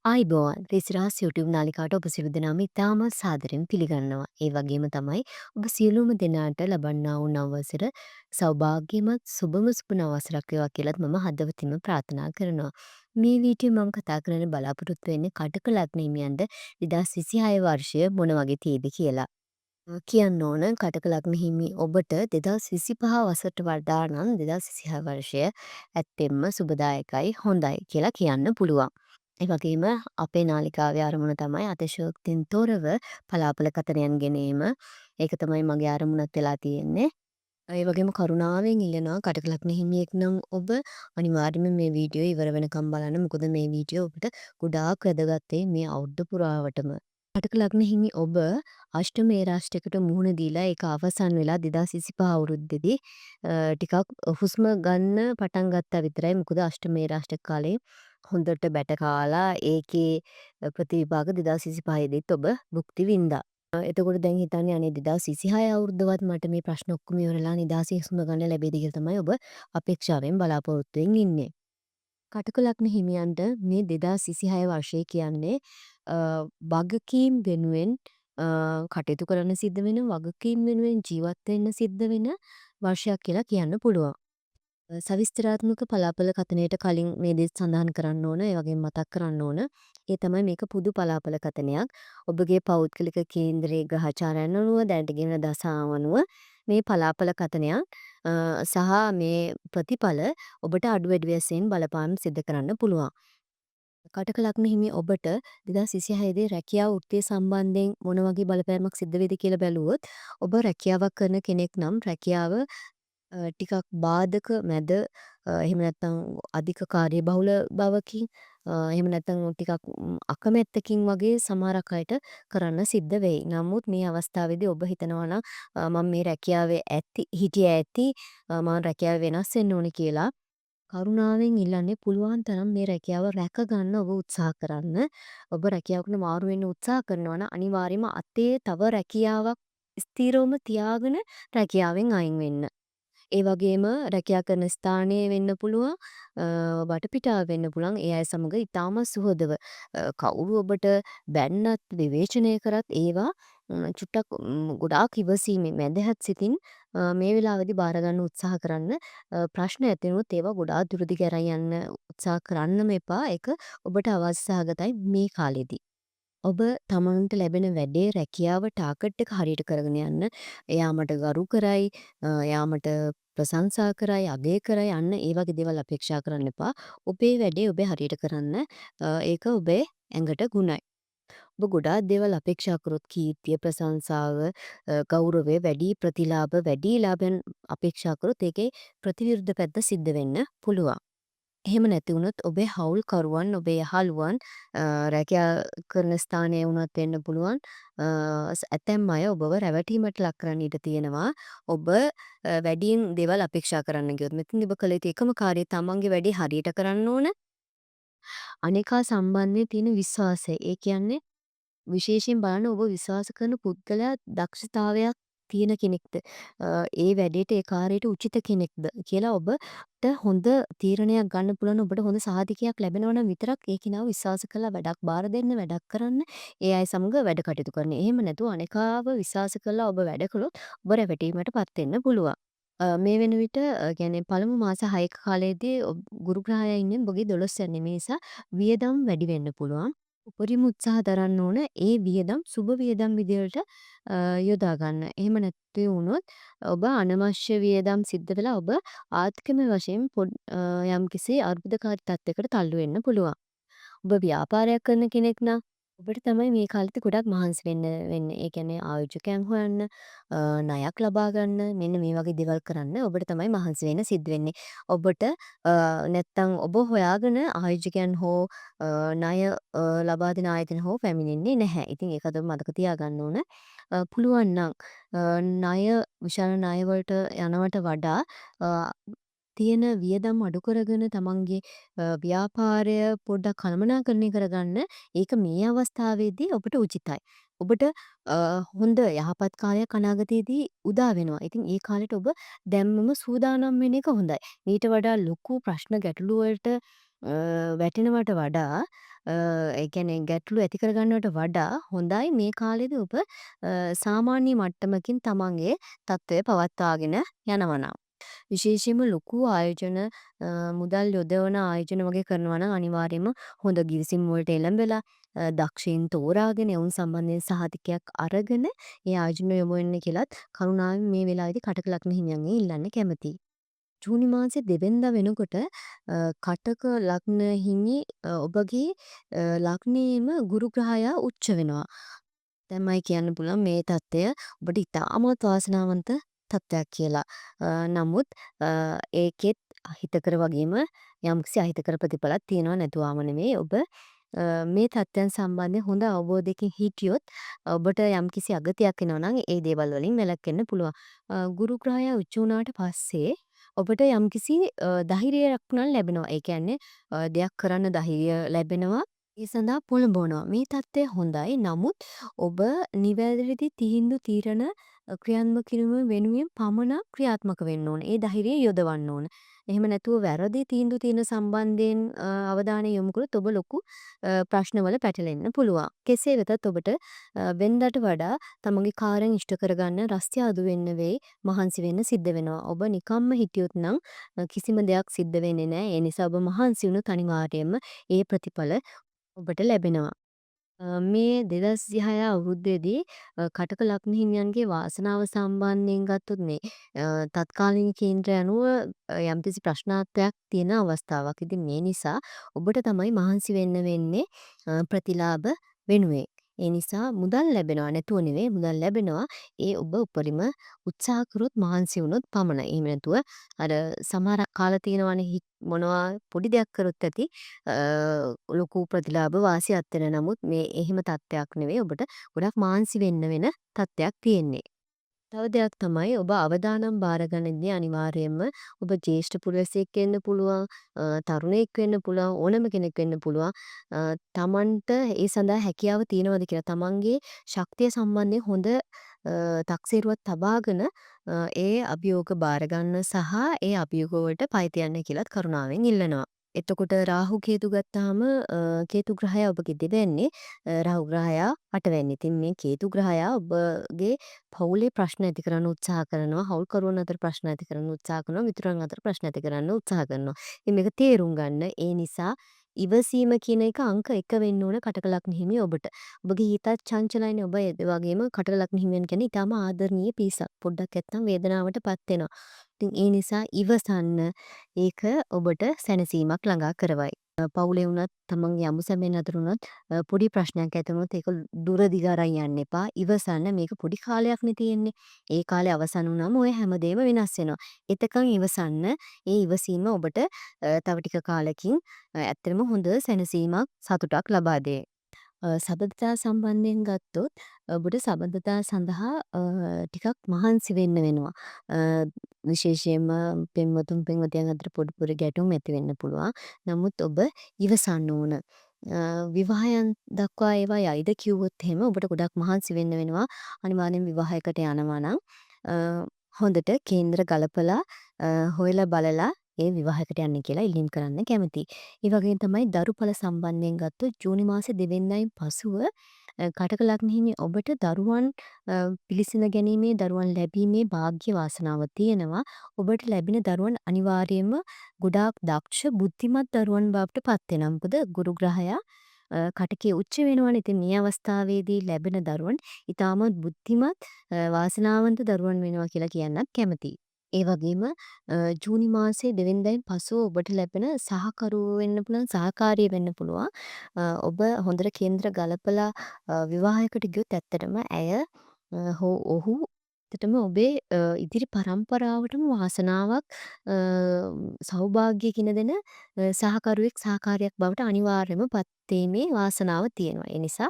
ආයිබෝවන් රිසිරහස් YouTube නාලිකාට ඔබ සියලු දෙනාම ඉතාම සාදරයෙන් පිළිගන්නවා. ඒ වගේම තමයි ඔබ සියලුම දෙනාට ලබන්නා වූ නව වසර සෞභාග්‍යමත් සුබම සුබ නව වසරක් වේවා කියලත් මම හදවතින්ම ප්‍රාර්ථනා කරනවා. මේ වීඩියෝ මම කතා කරන්න බලාපොරොත්තු වෙන්නේ කටක ලග්න හිමියන්ට 2026 වර්ෂය මොන වගේ තියෙයිද කියලා. කියන්න ඕන කටක ලග්න හිමි ඔබට 2025 වසරට වඩා නම් 2026 වර්ෂය ඇත්තෙන්ම සුබදායකයි හොඳයි කියලා කියන්න පුළුවන්. ඒ වගේම අපේ නාලිකාවේ අරමුණ තමයි අතිශයෝක්තියෙන් තොරව පලාපල කතරයන් ගෙනීම. ඒක තමයි මගේ අරමුණත් වෙලා තියෙන්නේ. ඒ වගේම කරුණාවෙන් ඉල්ලනවා කටක ලග්න හිමියෙක් නම් ඔබ අනිවාර්යයෙන්ම මේ වීඩියෝ ඉවර වෙනකම් බලන්න. මොකද මේ වීඩියෝ ඔබට ගොඩාක් වැදගත් වෙයි මේ අවුරුද්ද පුරාවටම. කටක ලග්න හිමි ඔබ අෂ්ටම ඒරාෂ්ටයකට මුහුණ දීලා ඒක අවසන් වෙලා 2025 අවුරුද්දේදී ටිකක් හුස්ම ගන්න පටන් ගත්තා විතරයි. මොකද අෂ්ටම ඒරාෂ්ටක කාලේ හොඳට බැට කාලා ඒකේ ප්‍රතිවිපාක 2025 දෙත් ඔබ භුක්ති විඳා. එතකොට දැන් හිතන්නේ අනේ 2026 අවුරුද්දවත් මට මේ ප්‍රශ්න ඔක්කොම ඉවරලා නිදහසේ හුස්ම ගන්න ලැබෙයිද කියලා තමයි ඔබ අපේක්ෂාවෙන් බලාපොරොත්තුවෙන් ඉන්නේ. කටක ලග්න හිමියන්ට මේ 2026 වර්ෂය කියන්නේ වගකීම් වෙනුවෙන් කටයුතු කරන්න සිද්ධ වෙන වගකීම් වෙනුවෙන් ජීවත් වෙන්න සිද්ධ වෙන වර්ෂයක් කියලා කියන්න පුළුවන්. සවිස්තරාත්මක පලාපල කථනයට කලින් මේ දේ සඳහන් කරන්න ඕන. ඒ වගේම මතක් කරන්න ඕන. ඒ තමයි මේක පුදු පලාපල කථනයක්. ඔබගේ පෞද්ගලික කේන්දරයේ ග්‍රහචාරයන් අනුව දැනට ගෙන දශාව අනුව මේ පලාපල කථනයක් සහ මේ ප්‍රතිඵල ඔබට අඩු වැඩි වශයෙන් බලපාන සිද්ධ කරන්න පුළුවන්. කටක ලග්න හිමි ඔබට 2026 දී රැකියාව වෘත්තිය සම්බන්ධයෙන් මොන වගේ බලපෑමක් සිද්ධ වෙයිද කියලා බැලුවොත් ඔබ රැකියාවක් කරන කෙනෙක් නම් රැකියාව ටිකක් බාධක මැද එහෙම නැත්නම් අධික කාර්යබහුල බවකින් එහෙම නැත්නම් ටිකක් අකමැත්තකින් වගේ සමහරක් අයට කරන්න සිද්ධ වෙයි. නමුත් මේ අවස්ථාවේදී ඔබ හිතනවා නම් මම මේ රැකියාවේ හිටියේ ඇති මම රැකියාව වෙනස් වෙන්න ඕනේ කියලා කරුණාවෙන් ඉල්ලන්නේ පුළුවන් තරම් මේ රැකියාව රැක ගන්න ඔබ උත්සාහ කරන්න. ඔබ රැකියාවකට මාරු වෙන්න උත්සාහ කරනවා නම් අනිවාර්යයෙන්ම අතේ තව රැකියාවක් ස්ථිරවම තියාගෙන රැකියාවෙන් අයින් වෙන්න. ඒ වගේම රැකියා කරන ස්ථානය වෙන්න පුළුවන් වටපිටාව වෙන්න පුළුවන් ඒ අය සමග ඉතාමත් සුහදව කවුරු ඔබට බැන්නත් විවේචනය කරත් ඒවා චුට්ටක් ගොඩාක් ඉවසීමෙන් මැදහත් සිතින් මේ වෙලාවේදී බාර ගන්න උත්සාහ කරන්න. ප්‍රශ්න ඇති වුණොත් ඒවා ගොඩාක් දුරදිග අරන් යන්න උත්සාහ කරන්නම එපා. ඒක ඔබට අවශ්‍ය සහගතයි මේ කාලෙදී. ඔබ තමන්ට ලැබෙන වැඩේ රැකියාව ටාගට් එක හරියට කරගෙන යන්න. එයා මට ගරු කරයි, එයා මට ප්‍රශංසා කරයි, අගය කරයි අන්න ඒ වගේ දේවල් අපේක්ෂා කරන්න එපා. ඔබේ වැඩේ ඔබ හරියට කරන්න. ඒක ඔබේ ඇඟට ගුණයි. ඔබ ගොඩාක් දේවල් අපේක්ෂා කරොත් කීර්තිය, ප්‍රශංසාව, ගෞරවය, වැඩි ප්‍රතිලාභ, වැඩි ලාභයන් අපේක්ෂා කරොත් ඒකේ ප්‍රතිවිරුද්ධ පැත්ත සිද්ධ වෙන්න පුළුවන්. එහෙම නැති වුණොත් ඔබේ හවුල්කරුවන් ඔබේ යහළුවන් රැකියා කරන ස්ථානයේ වුණත් වෙන්න පුළුවන්. ඇතැම් අය ඔබව රැවටීමට ලක් කරන්න ඉඩ තියෙනවා. ඔබ වැඩියෙන් දේවල් අපේක්ෂා කරන්න ගියොත් මෙතනදී ඔබ කළ යුතු එකම කාර්යය තමන්ගේ වැඩේ හරියට කරන්න ඕන. අනිකා සම්බන්ධයෙන් තියෙන විශ්වාසය. ඒ කියන්නේ විශේෂයෙන් බලන්න ඔබ විශ්වාස කරන පුද්ගලයා දක්ෂතාවයක් තියෙන කෙනෙක්ද ඒ වැඩේට ඒ කාර්යයට උචිත කෙනෙක්ද කියලා ඔබට හොඳ තීරණයක් ගන්න පුළුවන්. ඔබට හොඳ සහතිකයක් ලැබෙනවා නම් විතරක් ඒ කෙනාව විශ්වාස කරලා වැඩක් බාර දෙන්න වැඩක් කරන්න ඒ අය සමග වැඩ කටයුතු කරන්න. එහෙම නැතුව අනෙකාව විශ්වාස කරලා ඔබ වැඩ කළොත් ඔබ රැවටීමටපත් වෙන්න පුළුවන්. මේ වෙන විට කියන්නේ පළමු මාස 6ක කාලයේදී ගුරු ග්‍රහයා ඉන්නේ ඔබගේ 12 වෙනි නිසා වියදම් වැඩි වෙන්න පුළුවන්. උපරිම උත්සාහ දරන්න ඕන ඒ වියදම් සුබ වියදම් විදියට යොදා ගන්න. එහෙම නැති වුණොත් ඔබ අනවශ්‍ය වියදම් සිද්ධ වෙලා ඔබ ආර්ථිකමය වශයෙන් යම්කිසි අර්බුදකාරී තත්යකට තල්ලු වෙන්න පුළුවන්. ඔබ ව්‍යාපාරයක් කරන කෙනෙක් නම් ඔබට තමයි මේ කාලෙදි ගොඩක් මහන්සි වෙන්න වෙන්නේ. ඒ කියන්නේ ආයෝජකයන් හොයන්න, ණයක් ලබා ගන්න, මෙන්න මේ වගේ දේවල් කරන්න ඔබට තමයි මහන්සි වෙන්න සිද්ධ වෙන්නේ. ඔබට නැත්තම් ඔබ හොයාගෙන ආයෝජකයන් හෝ ණය ලබා දෙන ආයතන හෝ පැමිණෙන්නේ නැහැ. ඉතින් ඒක අද මතක තියාගන්න ඕන. පුළුවන් නම් ණය විශාල ණය වලට යනවට වඩා තියෙන වියදම් අඩු කරගෙන තමන්ගේ ව්‍යාපාරය පොඩ්ඩක් කළමනාකරණය කරගන්න. ඒක මේ අවස්ථාවේදී ඔබට උචිතයි. ඔබට හොඳ යහපත් කාලයක් අනාගතයේදී උදා වෙනවා. ඉතින් ඒ කාලෙට ඔබ දැම්මම සූදානම් වෙන එක හොඳයි. ඊට වඩා ලොකු ප්‍රශ්න ගැටලු වලට වැටෙනවට වඩා ඒ කියන්නේ ගැටලු ඇති කරගන්නවට වඩා හොඳයි මේ කාලෙදී ඔබ සාමාන්‍ය මට්ටමකින් තමන්ගේ තත්ත්වය පවත්වාගෙන යනවා නම්. විශේෂයෙන්ම ලොකු ආයෝජන මුදල් යොදවන ආයෝජන වගේ කරනවා නම් අනිවාර්යයෙන්ම හොඳ ගිවිසිම් වලට එළඹෙලා දක්ෂයින් තෝරාගෙන ඔවුන් සම්බන්ධයෙන් සහතිකයක් අරගෙන ඒ ආයෝජන යොමු වෙන්න කියලත් කරුණාවෙන් මේ වෙලාවේදී කටක ලග්න හිමියන්ගෙන් ඉල්ලන්න කැමතියි. ජූනි මාසේ දෙවැනිදා වෙනකොට කටක ලග්න හිමි ඔබගේ ලග්නයේම ගුරු ග්‍රහයා උච්ච වෙනවා. දැන්මයි කියන්න පුළුවන් මේ தත්ත්වය ඔබට ඉතාමත් වාසනාවන්ත තත්ත්වයක් කියලා. නමුත් ඒකෙත් අහිතකර වගේම යම්කිසි අහිතකර ප්‍රතිඵලක් තියෙනවා නැතුවම නෙමෙයි. ඔබ මේ තත්ත්වයන් සම්බන්ධයෙන් හොඳ අවබෝධයකින් හිටියොත් ඔබට යම්කිසි අගතියක් එනවා නම් ඒ දේවල් වලින් වැළැක්වෙන්න පුළුවන්. ගුරු ග්‍රහය උච්ච වුණාට පස්සේ ඔබට යම්කිසි ධෛර්යයක් නම් ලැබෙනවා. ඒ කියන්නේ දෙයක් කරන්න ධෛර්යය ලැබෙනවා. ඒ සඳහා පොළඹවනවා. මේ தත්ත්වය හොඳයි. නමුත් ඔබ නිවැරදි තීන්දුව తీරන ක්‍රියාත්මක කිරීම වෙනුවෙන් පමණක් ක්‍රියාත්මක වෙන්න ඕන. ඒ ධෛර්යය යොදවන්න ඕන. එහෙම නැතුව වැරදි තීන්දුව తీරන සම්බන්ධයෙන් අවධානය යොමු කළොත් ඔබ ලොකු ප්‍රශ්නවල පැටලෙන්න පුළුවන්. කෙසේ වෙතත් ඔබට වෙනදාට වඩා තමන්ගේ කාර්යයන් ඉෂ්ට කරගන්න රස්තිය අඩු වෙන්න වෙයි, මහන්සි වෙන්න සිද්ධ වෙනවා. ඔබ නිකම්ම හිටියොත් නම් කිසිම දෙයක් සිද්ධ වෙන්නේ නැහැ. ඒ නිසා ඔබ මහන්සි වුණොත් අනිවාර්යයෙන්ම ඒ ප්‍රතිඵල ඔබට ලැබෙනවා. මේ 2026 අවුරුද්දේදී කටක ලග්න හිමියන්ගේ වාසනාව සම්බන්ධයෙන් ගත්තොත් මේ තත්කාලීන කේන්ද්‍රය අනුව යම්කිසි ප්‍රශ්නාර්ථයක් තියෙන අවස්ථාවක්. ඉතින් මේ නිසා ඔබට තමයි මහන්සි වෙන්න වෙන්නේ ප්‍රතිලාභ වෙනුවෙන්. ඒ නිසා මුදල් ලැබෙනවා නැතුව නෙවෙයි මුදල් ලැබෙනවා. ඒ ඔබ උපරිම උත්සාහ කරොත් මහන්සි වුණොත් පමණයි. එහෙම නැතුව අර සමහරක් කාලා තියෙනවනේ මොනවා පොඩි දෙයක් කරොත් ඇති ලොකු ප්‍රතිලාභ වාසි අත්වෙන. නමුත් මේ එහෙම තත්ත්වයක් නෙවෙයි. ඔබට ගොඩක් මහන්සි වෙන්න වෙන තත්ත්වයක් තියෙන්නේ. තව දෙයක් තමයි ඔබ අවදානම් බාරගනිද්දී අනිවාර්යයෙන්ම ඔබ ජ්‍යෙෂ්ඨ පුරවැසියෙක් වෙන්න පුළුවන්, තරුණයෙක් වෙන්න පුළුවන්, ඕනම කෙනෙක් වෙන්න පුළුවන්. තමන්ට ඒ සඳහා හැකියාව තියෙනවද කියලා තමන්ගේ ශක්තිය සම්බන්ධයෙන් හොඳ තක්සේරුවක් තබාගෙන ඒ අභියෝග බාරගන්න සහ ඒ අභියෝග වලට පය තියන්න කියලාත් කරුණාවෙන් ඉල්ලනවා. එතකොට රාහු කේතු ගත්තාම කේතු ග්‍රහය ඔබගේ දෙවැන්නේ රාහු ග්‍රහයා අටවැන්නේ. ඉතින් මේ කේතු ග්‍රහයා ඔබගේ පවුලේ ප්‍රශ්න ඇති කරන්න උත්සාහ කරනවා. හවුල්කරුවන් අතර ප්‍රශ්න ඇති කරන්න උත්සාහ කරනවා. මිතුරන් අතර ප්‍රශ්න ඇති කරන්න උත්සාහ කරනවා. ඉතින් මේක තේරුම් ගන්න. ඒ නිසා ඉවසීම කියන එක අංක 1 වෙන්න ඕන කටක ලග්න හිමි ඔබට. ඔබගේ හිතත් චංචලයිනේ. ඔබ ඒ වගේම කටක ලග්න හිමියන් කියන්නේ ඊටාම ආදරණීය පිරිසක්. පොඩ්ඩක් නැත්තම් වේදනාවටපත් වෙනවා. ඉතින් ඒ නිසා ඉවසන්න. ඒක ඔබට සැනසීමක් ළඟා කරවයි. පවුලේ වුණත් තමන්ගේ අඹු සැමියන් අතර වුණත් පොඩි ප්‍රශ්නයක් ඇති වුණොත් ඒක දුර දිග අරන් යන්න එපා. ඉවසන්න. මේක පොඩි කාලයක්නේ තියෙන්නේ. ඒ කාලේ අවසන් වුණාම ඔය හැමදේම වෙනස් වෙනවා. එතකන් ඉවසන්න. ඒ ඉවසීම ඔබට තව ටික කාලෙකින් ඇත්තටම හොඳ සැනසීමක් සතුටක් ලබා දෙයි. සබඳතා සම්බන්ධයෙන් ගත්තොත් ඔබට සබඳතා සඳහා ටිකක් මහන්සි වෙන්න වෙනවා. විශේෂයෙන්ම පෙම්වතුන් පෙම්වතියන් අතර පොඩි පොඩි ගැටුම් ඇති වෙන්න පුළුවන්. නමුත් ඔබ ඉවසන්න ඕන. විවාහයන් දක්වා ඒවා යයිද කිව්වොත් එහෙම ඔබට ගොඩක් මහන්සි වෙන්න වෙනවා. අනිවාර්යෙන් විවාහයකට යනවා නම් හොඳට කේන්ද්‍ර ගලපලා හොයලා බලලා ඒ විවාහයකට යන්න කියලා ඉල්ලීම් කරන්න කැමතියි. ඒ වගේම තමයි දරුඵල සම්බන්ධයෙන් ගත්තොත් ජූනි මාසේ දෙවෙනිදායින් පසුව කටක ලග්න හිමි ඔබට දරුවන් පිළිසිඳ ගැනීමේ දරුවන් ලැබීමේ වාග්ය වාසනාව තියෙනවා. ඔබට ලැබෙන දරුවන් අනිවාර්යයෙන්ම ගොඩාක් දක්ෂ බුද්ධිමත් දරුවන් බවට පත් වෙනවා. මොකද ගුරු ග්‍රහයා කටකේ උච්ච වෙනවනේ. ඉතින් මේ අවස්ථාවේදී ලැබෙන දරුවන් ඊටමත් බුද්ධිමත් වාසනාවන්ත දරුවන් වෙනවා කියලා කියන්නත් කැමතියි. ඒ වගේම ජූනි මාසේ දෙවෙනිදායින් පසුව ඔබට ලැබෙන සහකරුවෝ වෙන්න පුළුවන්, සහකාරිය වෙන්න පුළුවන්. ඔබ හොඳට කේන්ද්‍ර ගලපලා විවාහයකට ගියොත් ඇත්තටම ඇය හෝ ඔහු ඇත්තටම ඔබේ ඉදිරි පරම්පරාවටම වාසනාවක් සෞභාග්‍ය කින දෙන සහකරුවෙක් සහකාරියක් බවට අනිවාර්යයෙන්ම පත් වීමේ වාසනාව තියෙනවා. ඒ නිසා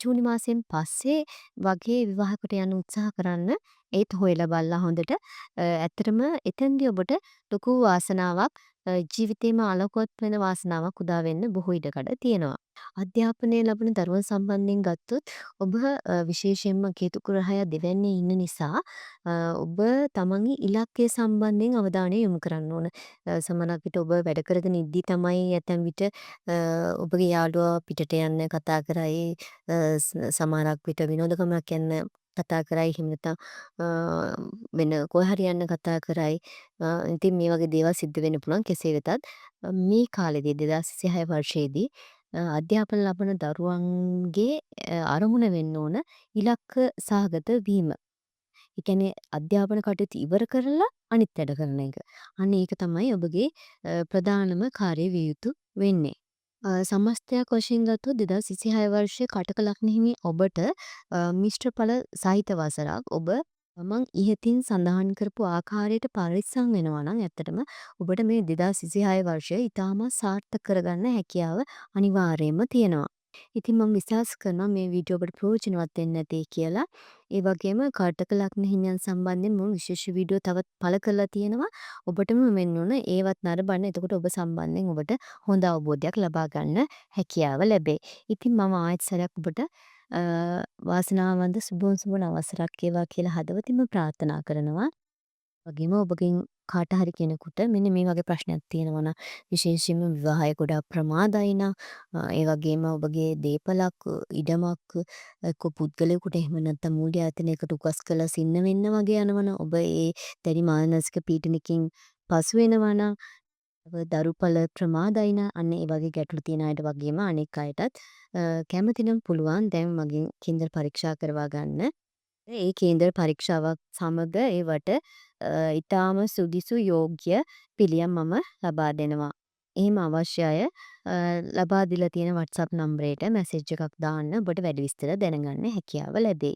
ජූනි මාසයෙන් පස්සේ වගේ විවාහයකට යන්න උත්සාහ කරන්න. ඒත් හොයලා බලලා හොඳට ඇත්තටම එතෙන්දී ඔබට ලොකු වාසනාවක් ජීවිතේම අලකුවත් වෙන වාසනාවක් උදා වෙන්න බොහෝ ඉඩකඩ තියෙනවා. අධ්‍යාපනය ලබන දරුවන් සම්බන්ධයෙන් ගත්තොත් ඔබ විශේෂයෙන්ම කේතු ග්‍රහයා දෙවැන්නේ ඉන්න නිසා ඔබ තමන්ගේ ඉලක්කය සම්බන්ධයෙන් අවධානය යොමු කරන්න ඕන. සමහරක් විට ඔබ වැඩ කරගෙන ඉද්දි තමයි ඇතැම් විට ඔබගේ යාළුවා පිටට යන්න කතා කරයි. සමහරක් විට විනෝදගමනක් යන්න කතා කරයි. එහෙම නැත්නම් වෙන කොහේ හරි යන්න කතා කරයි. ඉතින් මේ වගේ දේවල් සිද්ධ වෙන්න පුළුවන්. කෙසේ වෙතත් මේ කාලෙදී 2026 වර්ෂයේදී අධ්‍යාපන ලබන දරුවන්ගේ අරමුණ වෙන්න ඕන ඉලක්ක සහගත වීම. ඒ කියන්නේ අධ්‍යාපන කටයුතු ඉවර කරලා අනිත් වැඩ කරන එක. අන්න ඒක තමයි ඔබගේ ප්‍රධානම කාර්යය විය යුතු වෙන්නේ. සමස්තයක් වශයෙන් ගත්තොත් 2026 වර්ෂයේ කටක ලග්නෙහිමි ඔබට මිශ්‍ර ඵල සහිත වසරක්. ඔබ මං ඉහතින් සඳහන් කරපු ආකාරයට පරිස්සම් වෙනවා නම් ඇත්තටම ඔබට මේ 2026 වර්ෂය ඉතාමත් සාර්ථක කරගන්න හැකියාව අනිවාර්යයෙන්ම තියෙනවා. ඉතින් මම විශ්වාස කරනවා මේ වීඩියෝ ඔබට ප්‍රයෝජනවත් වෙන්න ඇති කියලා. ඒ වගේම කටක ලග්න හිමියන් සම්බන්ධයෙන් මම විශේෂ වීඩියෝ තවත් පළ කරලා තියෙනවා. ඔබටම වෙන්න ඕන ඒවත් නරඹන්න. එතකොට ඔබ සම්බන්ධයෙන් ඔබට හොඳ අවබෝධයක් ලබා ගන්න හැකියාව ලැබේ. ඉතින් මම ආයෙත් සැරයක් ඔබට වාසනාවන්ත සුබ අවසරක් වේවා කියලා හදවතින්ම ප්‍රාර්ථනා කරනවා. වගේම ඔබගෙන් කාට හරි කෙනෙකුට මෙන්න මේ වගේ ප්‍රශ්නයක් තියෙනවා නම් විශේෂයෙන්ම විවාහය ගොඩාක් ප්‍රමාදයි නම් ඒ වගේම ඔබගේ දේපලක් ඉඩමක් එක්ක පුද්ගලයෙකුට එහෙම නැත්නම් මූල්‍ය ආයතනයකට උකස් කරලා සින්න වෙන්න වගේ යනවනම් ඔබ ඒ දැඩි මානසික පීඩනකින් පසු වෙනවා නම් දරුපල ප්‍රමාදයි නම් අන්න ඒ වගේ ගැටලු තියෙන අයට වගේම අනෙක් අයටත් කැමති නම් පුළුවන් දැන් මගෙන් කින්දල් පරීක්ෂා කරවා ගන්න. ඒ කේන්දර පරීක්ෂාවක් සමග ඒවට ඉතාම සුදුසු යෝග්‍ය පිළියම් මම ලබා දෙනවා. එහෙම අවශ්‍ය අය ලබා දීලා තියෙන WhatsApp නම්බරයට මැසේජ් එකක් දාන්න ඔබට වැඩි විස්තර දැනගන්න හැකියාව ලැබේ.